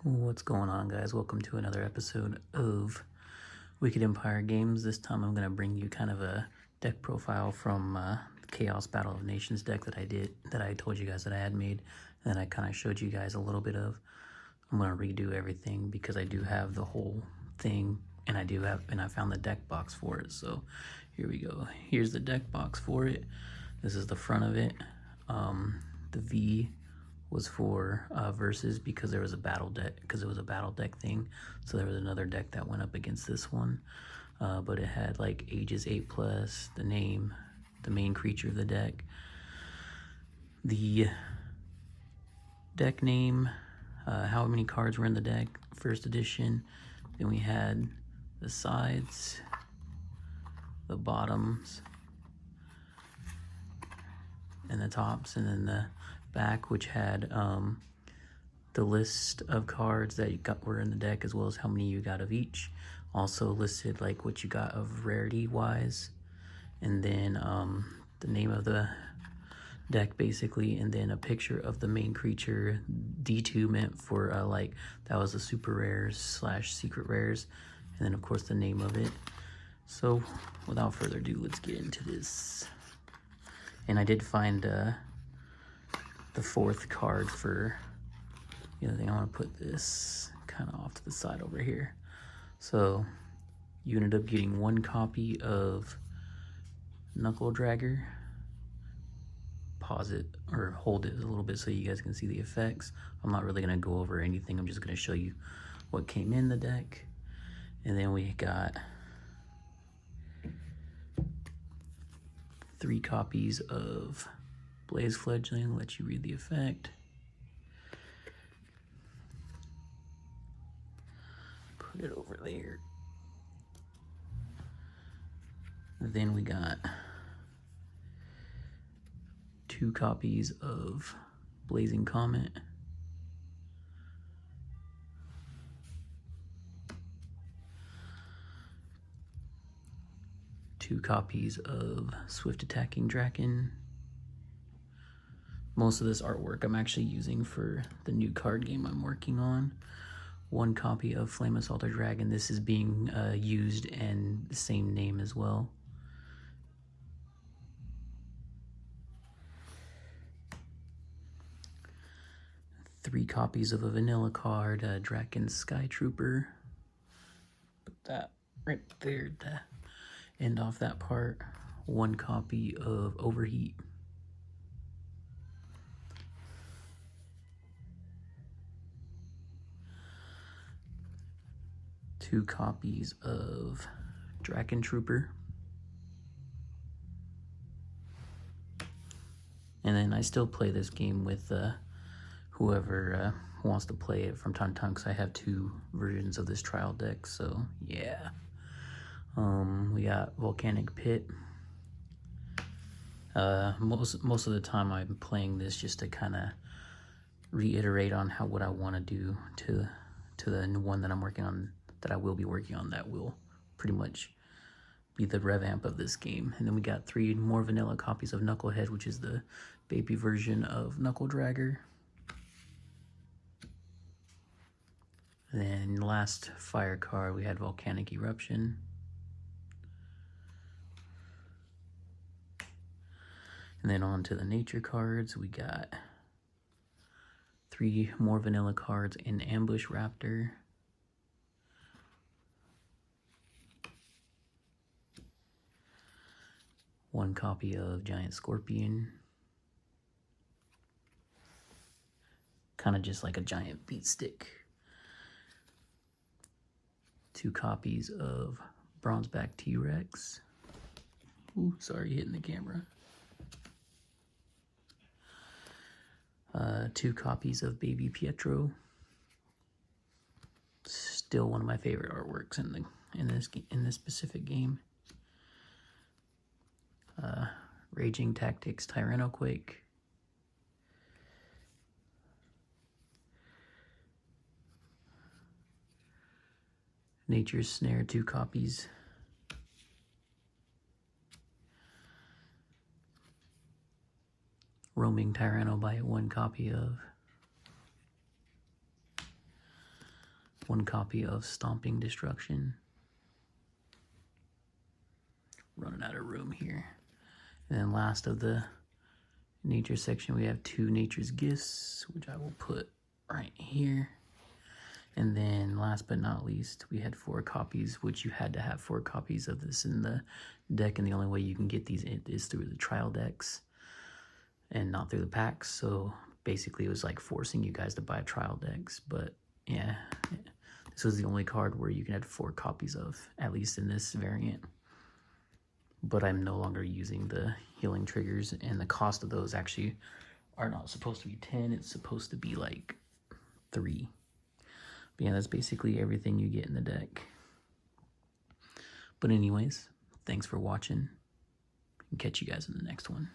What's going on, guys? Welcome to another episode of Wicked Empire Games. This time I'm going to bring you kind of a deck profile from Chaos Battle of Nations deck that I told you guys that I had made, and I kind of showed you guys a little bit of. I'm going to redo everything because I do have the whole thing, and I found the deck box for it. So here we go. Here's the deck box for it. This is the front of it. The V was for versus because there was a battle deck, because it was a battle deck thing. So there was another deck that went up against this one, but it had like ages 8+, the name, the main creature of the deck, the deck name, how many cards were in the deck, first edition. Then we had the sides, the bottoms, and the tops, and then the back, which had the list of cards that were in the deck, as well as how many you got of each. Also listed like what you got of rarity wise, and then the name of the deck basically, and then a picture of the main creature. D2 meant for like that was the super rares / secret rares, and then of course the name of it. So without further ado, let's get into this. And I did find the fourth card for the other thing. I want to put this kind of off to the side over here. So you ended up getting one copy of Knuckledragger. Pause it or hold it a little bit so you guys can see the effects. I'm not really going to go over anything. I'm just going to show you what came in the deck. And then we got 3 copies of Blaze Fledgling. Let you read the effect. Put it over there. Then we got 2 copies of Blazing Comet. Two copies of Swift Attacking Draken. Most of this artwork I'm actually using for the new card game I'm working on. 1 copy of Flame Assaulter Dragon. This is being used in the same name as well. Three copies of a vanilla card, Draken Sky Trooper. Put that right there to end off that part. 1 copy of Overheat. Two copies of Draken Trooper. And then I still play this game with whoever wants to play it from time to time, because I have 2 versions of this trial deck. So yeah. We got Volcanic Pit. Most of the time I'm playing this just to kind of reiterate on what I want to do to the one that I'm working on, that I will be working on, that will pretty much be the revamp of this game. And then we got 3 more vanilla copies of Knucklehead, which is the baby version of Knuckledragger. Then last fire card, we had Volcanic Eruption. And then on to the nature cards, we got 3 more vanilla cards in Ambush Raptor. One copy of Giant Scorpion. Kind of just like a giant beat stick. 2 copies of Bronzeback T-Rex. Ooh, sorry, hitting the camera. 2 copies of Baby Pietro. Still one of my favorite artworks in this specific game. Raging Tactics Tyrannoquake. Nature's Snare, 2 copies. Roaming Tyranno by 1 copy of. 1 copy of Stomping Destruction. Running out of room here. And then last of the nature section, we have 2 Nature's Gifts, which I will put right here. And then last but not least, we had 4 copies, which you had to have 4 copies of this in the deck, and the only way you can get these is through the trial decks and not through the packs. So basically it was like forcing you guys to buy trial decks. But yeah, this was the only card where you can have 4 copies of, at least in this variant. But I'm no longer using the healing triggers, and the cost of those actually are not supposed to be 10, it's supposed to be like 3. But yeah, that's basically everything you get in the deck. But anyways, thanks for watching, and catch you guys in the next one.